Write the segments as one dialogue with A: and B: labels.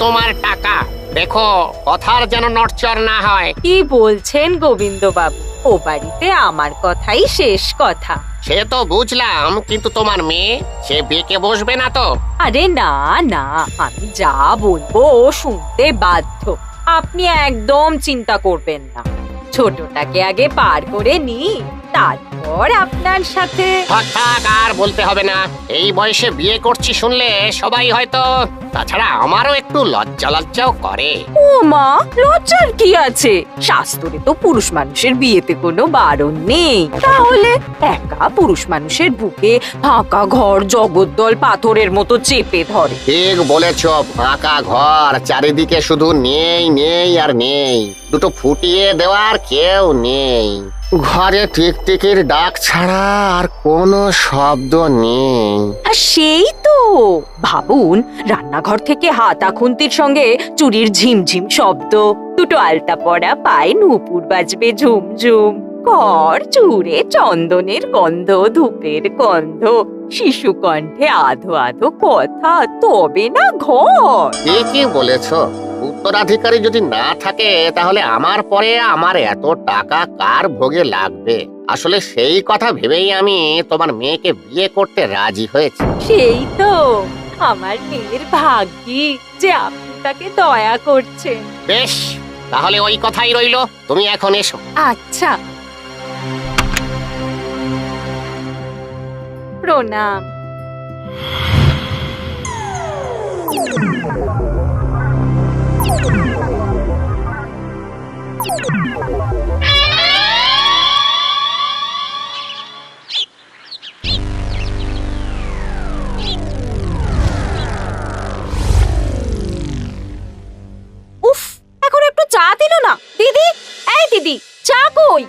A: তোমার টাকা। দেখো কথার যেন নড়চড় না হয়।
B: কি বলছেন গোবিন্দ বাবু? ও বাড়িতে আমার কথাই শেষ কথা।
A: সে তো বুঝলাম, কিন্তু তোমার মেয়ে সে বেঁকে বসবে না তো?
B: আরে না না, আমি যা বলবো ও শুনতে বাধ্য। আপনি একদম চিন্তা করবেন না, ছোটটাকে আগে পার করে নি, তারপর আপনার সাথে।
A: থাক থাক, আর বলতে হবে না। এই বয়সে বিয়ে করছি শুনলে সবাই হয়তো, তাছাড়া আমারও একটু লজ্জা লজ্জাও করে।
B: ও মা, লজ্জার কি আছে? শাস্ত্রে তো পুরুষ মানুষের বিয়েতে কোনো বারণ নেই। তাহলে একা পুরুষ মানুষের বুকে ফাঁকা ঘর জগদ্দল পাথরের মতো চেপে ধরে।
A: ঠিক বলেছ, ফাঁকা ঘর, চারিদিকে শুধু নেই নেই আর নেই, দুটো ফুটিয়ে দেওয়ার কেউ নেই। ঘরে টিকটিকির ডাক ছাড়া আর কোনো শব্দ নেই।
B: আর সেই তো ভাবুন, রান্নাঘর থেকে হাতা খুন্তির সঙ্গে চুরির ঝিমঝিম শব্দ, দুটো আলতা পড়া পায়ে নূপুর বাজবে ঝুমঝুম, ঘর জুড়ে চন্দনের গন্ধ, ধূপের গন্ধ, শিশু কণ্ঠে আধো আধো কথা, তবে না ঘর।
A: ঠিকই বলেছ। উত্তরাধিকারী যদি না থাকে তাহলে আমার পরে আমার এত টাকা কার ভোগে লাগবে? আসলে সেই কথা ভেবেই আমি তোমার মেয়েকে বিয়ে করতে রাজি হয়েছি।
B: সেই তো আমার মেয়ের ভাগ্যি যে আপনি তাকে দয়া করছেন।
A: বেশ, তাহলে ওই কথাই রইলো, তুমি এখন এসো।
B: আচ্ছা, প্রণাম। উফ, এখন একটু চা দিল না দিদি। এই দিদি, চা কই?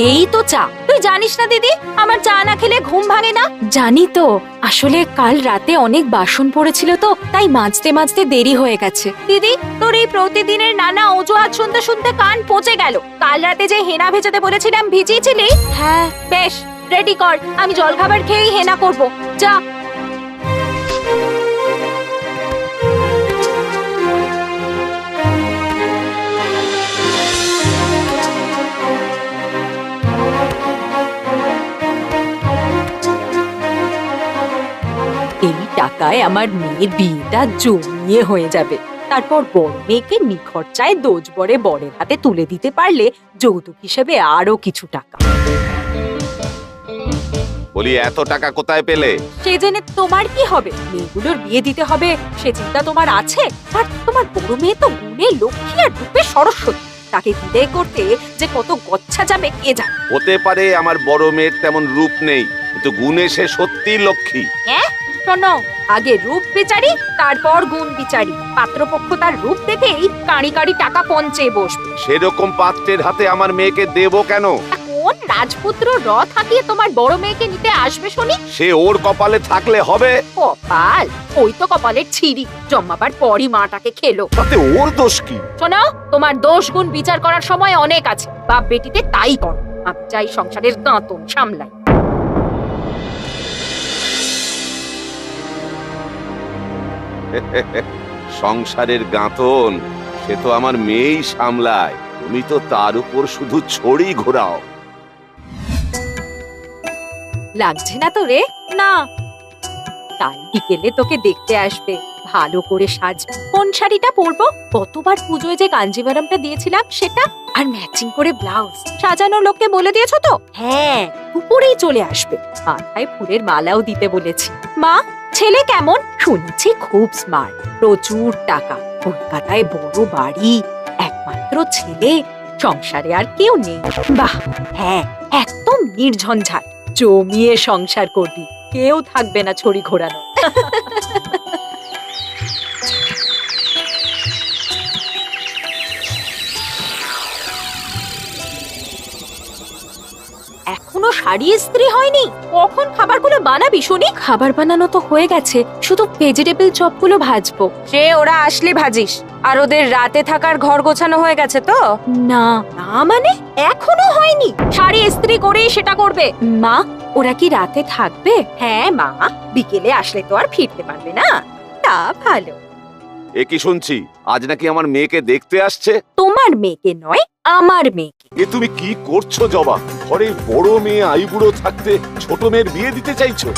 B: এই তো চা। তুই জানিস না দিদি, আমার চা না খেলে ঘুম ভাঙে না। জানি তো, আসলে কাল রাতে অনেক বাসন পড়েছিল তো, তাই মাজতে মাজতে দেরি হয়ে গেছে। দিদি, তোর এই প্রতিদিনের নানা অজুহাত শুনতে শুনতে কান পচে গেল। কাল রাতে যে হেনা ভেজাতে বলেছিলাম ভিজিয়েছিলি? হ্যাঁ। বেশ, রেডি কর, আমি জলখাবার খেয়েই হেনা করব। যা। এই টাকায় আমার মেয়ের বিয়েটা জমিয়ে হয়ে যাবে। তারপর বড় মেয়েকে নিখরচায় দোজবরে বরের হাতে তুলে দিতে পারলে যৌতুক হিসেবে আরো কিছু টাকা।
C: বলি, এত টাকা কোথায় পেলে?
B: সে জেনে তোমার কি হবে? মেয়েগুলোর বিয়ে দিতে হবে সে চিন্তা তোমার আছে? আর তোমার বড় মেয়ে তো গুণে লক্ষ্মী আর রূপে সরস্বতী, তাকে বিদায় করতে যে কত গচ্ছা যাবে কে জানে।
C: হতে পারে আমার বড় মেয়ের তেমন রূপ নেই, কিন্তু গুণে সে সত্যি লক্ষ্মী।
B: হ্যাঁ, শোনো, আগে রূপ বিচারি, তারপর গুণ বিচারি। পাত্রপক্ষ তার রূপ দেখেই কাঁড়ি কাঁড়ি টাকা পঞ্চে বসবে।
C: সেরকম পাত্রের হাতে আমার মেয়েকে দেবো কেন?
B: কোন রাজপুত্র রথ হাঁকিয়ে তোমার বড় মেয়েকে নিতে আসবে শুনি?
C: সে ওর কপালে থাকলে হবে।
B: কপাল? ওই তো কপালের ছিরি, জন্মাবার পরই মাটাকে খেলো।
C: তাতে ওর দোষ কি?
B: শোনো, তোমার দোষ গুণ বিচার করার সময় অনেক আছে, বাপ বেটিতে তাই করো। আমি চাই সংসারের গাঁতন সামলাই।
C: সংসারের গাঁথন সে তো আমার মেয়েই সামলায়, তুমি তো তার উপর শুধু ছড়ি ঘোরাও।
B: লাগছে না তো রে? না, কাল বিকেলে তোকে দেখতে আসবে, ভালো করে সাজবে। কোন শাড়িটা পরবো? কতবার পুজোয় যে কাঞ্জিভারামটা দিয়েছিলাম সেটা, আর ম্যাচিং করে ব্লাউজ। সাজানোর লোককে বলে দিয়েছো তো? হ্যাঁ, উপরেই চলে আসবে। মাথায় ফুলের মালাও দিতে বলেছি। মা, ছেলে কেমন? শুনেছি খুব স্মার্ট, প্রচুর টাকা, কলকাতায় বড় বাড়ি, একমাত্র ছেলে, সংসারে আর কেউ নেই। বাহ, হ্যাঁ, একদম নির্ঝঞ্ঝাট, জমিয়ে সংসার করবি, কেউ থাকবে না ছড়ি ঘোরানো। এখনো শাড়ি ইস্ত্রি হয়নি? কখন খাবারগুলো বানাবি শুনি? খাবার বানানো তো হয়ে গেছে, শুধু ভেজিটেবল চপগুলো ভাজবো। সে ওরা আসলে ভাজিস। আর ওদের রাতে থাকার ঘর গোছানো হয়ে গেছে তো? না না, মানে এখনো হয়নি? শাড়ি ইস্ত্রি করেই সেটা করবে। মা, ওরা কি রাতে থাকবে? হ্যাঁ মা, বিকেলে আসলে তো আর ফিরতে পারবে না। তা ভালো।
C: এ কি শুনছি, আজ নাকি আমার মেয়েকে দেখতে আসছে?
B: তোমার মেয়েকে নয়, আমার মেয়েকে।
C: এ তুমি কি করছো জবা? ঘরে বড় মেয়ে আইবুড়ো থাকতে ছোট মেয়ের বিয়ে দিতে চাইছো?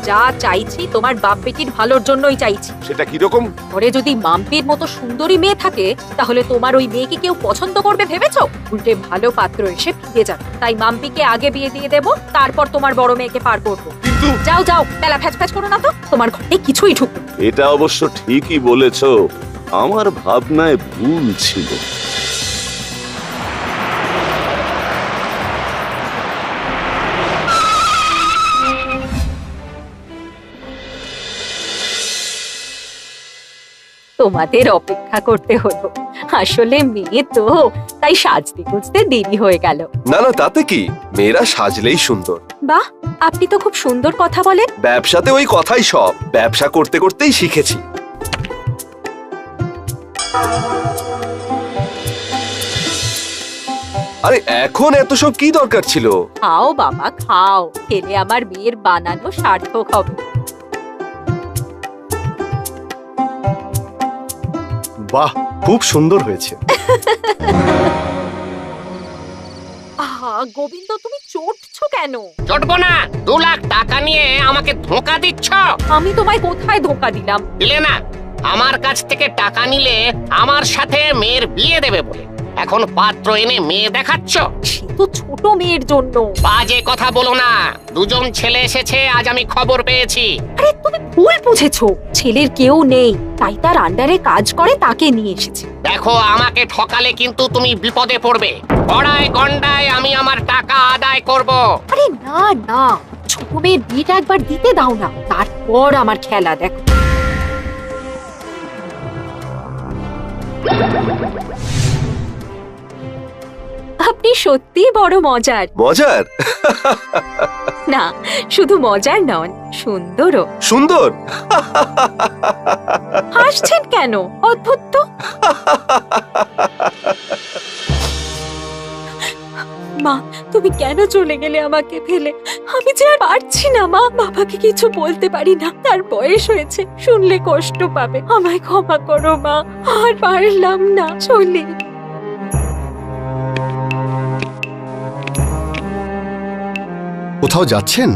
B: যা চাইছি তোমার বাপ বেটির ভালোর জন্যই চাইছি।
C: সেটা কিরকম?
B: ঘরে যদি মাম্পির মতো সুন্দরী মেয়ে থাকে, তাহলে তোমার ওই মেয়েকে কেউ পছন্দ করবে ভেবেছো? উল্টে ভালো পাত্র এসে ফিরে যাবে। তাই মাম্পিকে আগে বিয়ে দিয়ে দেবো, তারপর তোমার বড় মেয়েকে পার করবো।
C: কিন্তু
B: যাও যাও, বেলা ফ্যাচ ফ্যাচ করো না তো, তোমার ঘরে কিছুই ঢুকবে না।
C: এটা অবশ্য ঠিকই বলেছো, আমার ভাবনায় ভুল ছিল।
B: তোমাদের অপেক্ষা করতে হলো। আসলে মেয়ে তো, তাই সাজতে গুজতে দেরি হয়ে গেল।
D: না না, তাতে কি, মেয়েরা সাজলেই সুন্দর।
B: বাহ, আপনি তো খুব সুন্দর কথা বলেন।
D: ব্যবসাতে ওই কথাই সব, ব্যবসা করতে করতেই শিখেছি। আরে এখন এত সব কি দরকার ছিল?
B: খাও বাবা খাও, খেলে আমার মেয়ের বানানো সার্থক হবে।
D: বাহ, খুব সুন্দর হয়েছে।
B: আহা গোবিন্দ, তুমি চটছো কেন?
A: চটবো না। 2 লাখ টাকা নিয়ে আমাকে ধোঁকা দিচ্ছ।
B: আমি তোমায় কোথায় ধোকা দিলাম?
A: দিলে না, আমার কাছ থেকে টাকা নিলে আমার সাথে মেয়ের বিয়ে দেবে বলে এখন পাত্র এনে মেয়ে দেখাচ্ছ।
B: সে তো ছোট মেয়ের জন্য।
A: বাজে কথা বলো না। 2জন ছেলে এসেছে, আজ আমি খবর পেয়েছি।
B: আরে তুমি ভুল বুঝেছো, ছেলের কেউ নেই, তাই তার আন্ডারে কাজ করে তাকে নিয়ে এসেছে।
A: দেখো, আমাকে ঠকালে কিন্তু তুমি বিপদে পড়বে। গড়ায় গন্ডায় আমি আমার টাকা আদায় করব।
B: আরে না না, ছোট মেয়ের বিয়েটা একবার দিতে দাও না, তারপর আমার খেলা দেখো। আপনি সত্যি বড় মজার।
D: মজার?
B: না, শুধু মজার নন, সুন্দরও।
D: সুন্দর?
B: হাসছেন কেন? অদ্ভুত তো। মা, তুমি কেন চলে গেলে আমাকে ফেলে? আমি যে আর পারছি না মা, বাবাকে কিছু বলতে পারি না, তার বয়স হয়েছে, শুনলে কষ্ট পাবে। আমায় ক্ষমা করো মা, আর পারলাম না, চলি।
E: কোথাও যাচ্ছেন?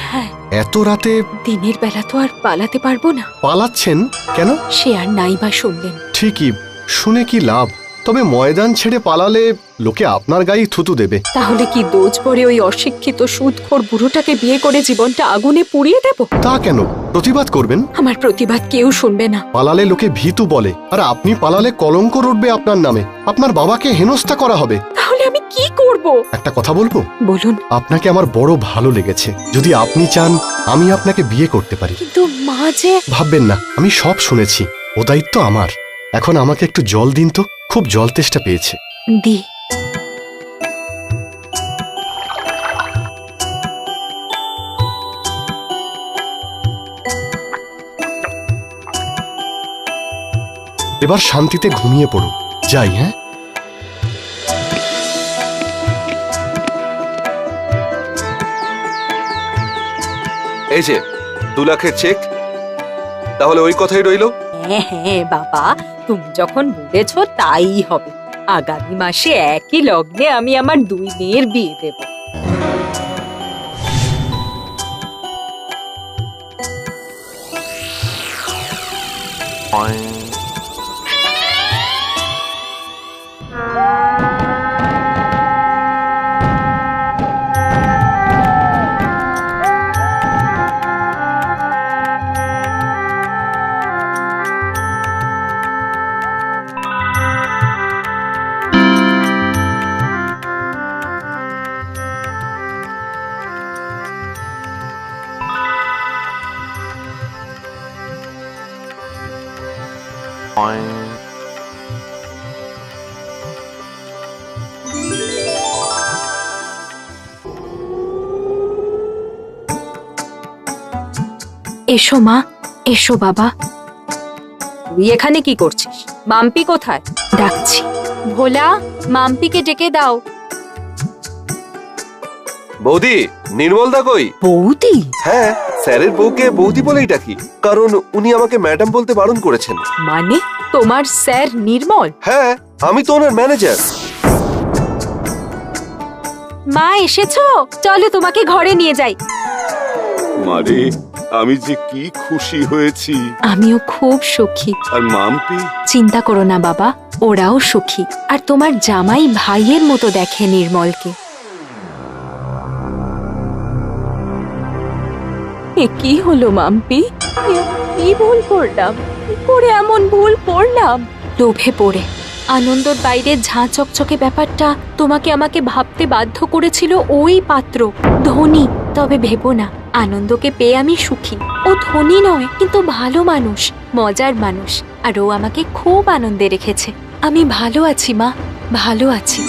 B: হ্যাঁ,
E: এত রাতে?
B: দিনের বেলা তো আর পালাতে পারবো না।
E: পালাচ্ছেন কেন?
B: সে আর নাই বা শুনলেন।
E: ঠিকই, শুনে কি লাভ? তবে ময়দান ছেড়ে পালালে লোকে আপনার গায়ে থুতু দেবে।
B: তাহলে কি দোজ পরে ওই অশিক্ষিত সুদখোর বুড়োটাকে বিয়ে করে জীবনটা আগুনে পুড়িয়ে দেব?
E: তা কেন? প্রতিবাদ করবেন।
B: আমার প্রতিবাদ কেউ শুনবে না।
E: পালালে লোকে ভীতু বলে, আর আপনি পালালে কলঙ্ক রটবে আপনার নামে, আপনার বাবাকে হেনস্থা করা হবে।
B: তাহলে আমি কি করব?
E: একটা কথা বলবো?
B: বলুন।
E: আপনাকে আমার বড় ভালো লেগেছে। যদি আপনি চান, আমি আপনাকে বিয়ে করতে পারি।
B: কিন্তু মা যে।
E: ভাববেন না, আমি সব শুনেছি। ও দায়িত্ব আমার। এখন আমাকে একটু জল দিন তো, খুব জল তেষ্টা পেয়েছে।
B: দি।
E: এবার শান্তিতে ঘুমিয়ে পড়ুন। যাই, হ্যাঁ?
D: এই যে 2 লাখের চেক, তাহলে ওই কথাই রইলো।
B: হ্যাঁ হ্যাঁ বাবা, তুমি যখন বলেছো তাই হবে। আগামী মাসে একই লগ্নে আমি আমার 2 মেয়ের বিয়ে দেব। এসো মা, এসো বাবা। তুই এখানে কি করছিস? মাম্পি কোথায়? ডাকছি। ভোলা, মাম্পিকে ডেকে দাও।
D: বৌদি, নির্মল দা কই?
F: বৌদি?
D: হ্যাঁ, স্যারের বউকে বৌদি বলেই ডাকি, কারণ উনি আমাকে ম্যাডাম বলতে বারণ করেছেন।
B: মানে তোমার স্যার নির্মল?
D: হ্যাঁ, আমি তো ওনার ম্যানেজার।
B: মা এসেছো, চলো তোমাকে ঘরে নিয়ে যাই।
C: মারে, আমি যে কি খুশি হয়েছি।
B: আমিও খুব সুখী।
C: আর মাম্পি?
B: চিন্তা করো না বাবা, ওরাও সুখী। আর তোমার জামাই ভাইয়ের মতো দেখে নির্মলকে। এ কি হলো মাম্পি? কি ভুল করলাম? কি করে এমন ভুল করলাম? লোভে পড়ে। আনন্দর বাইরে ঝাঁ চকচকে ব্যাপারটা তোমাকে আমাকে ভাবতে বাধ্য করেছিল ওই পাত্র। ধনী, তবে ভেবো না আনন্দকে পেয়ে আমি সুখী। ও ধনী নয়, কিন্তু ভালো মানুষ, মজার মানুষ। আর ও আমাকে খুব আনন্দে রেখেছে। আমি ভালো আছি মা, ভালো আছি।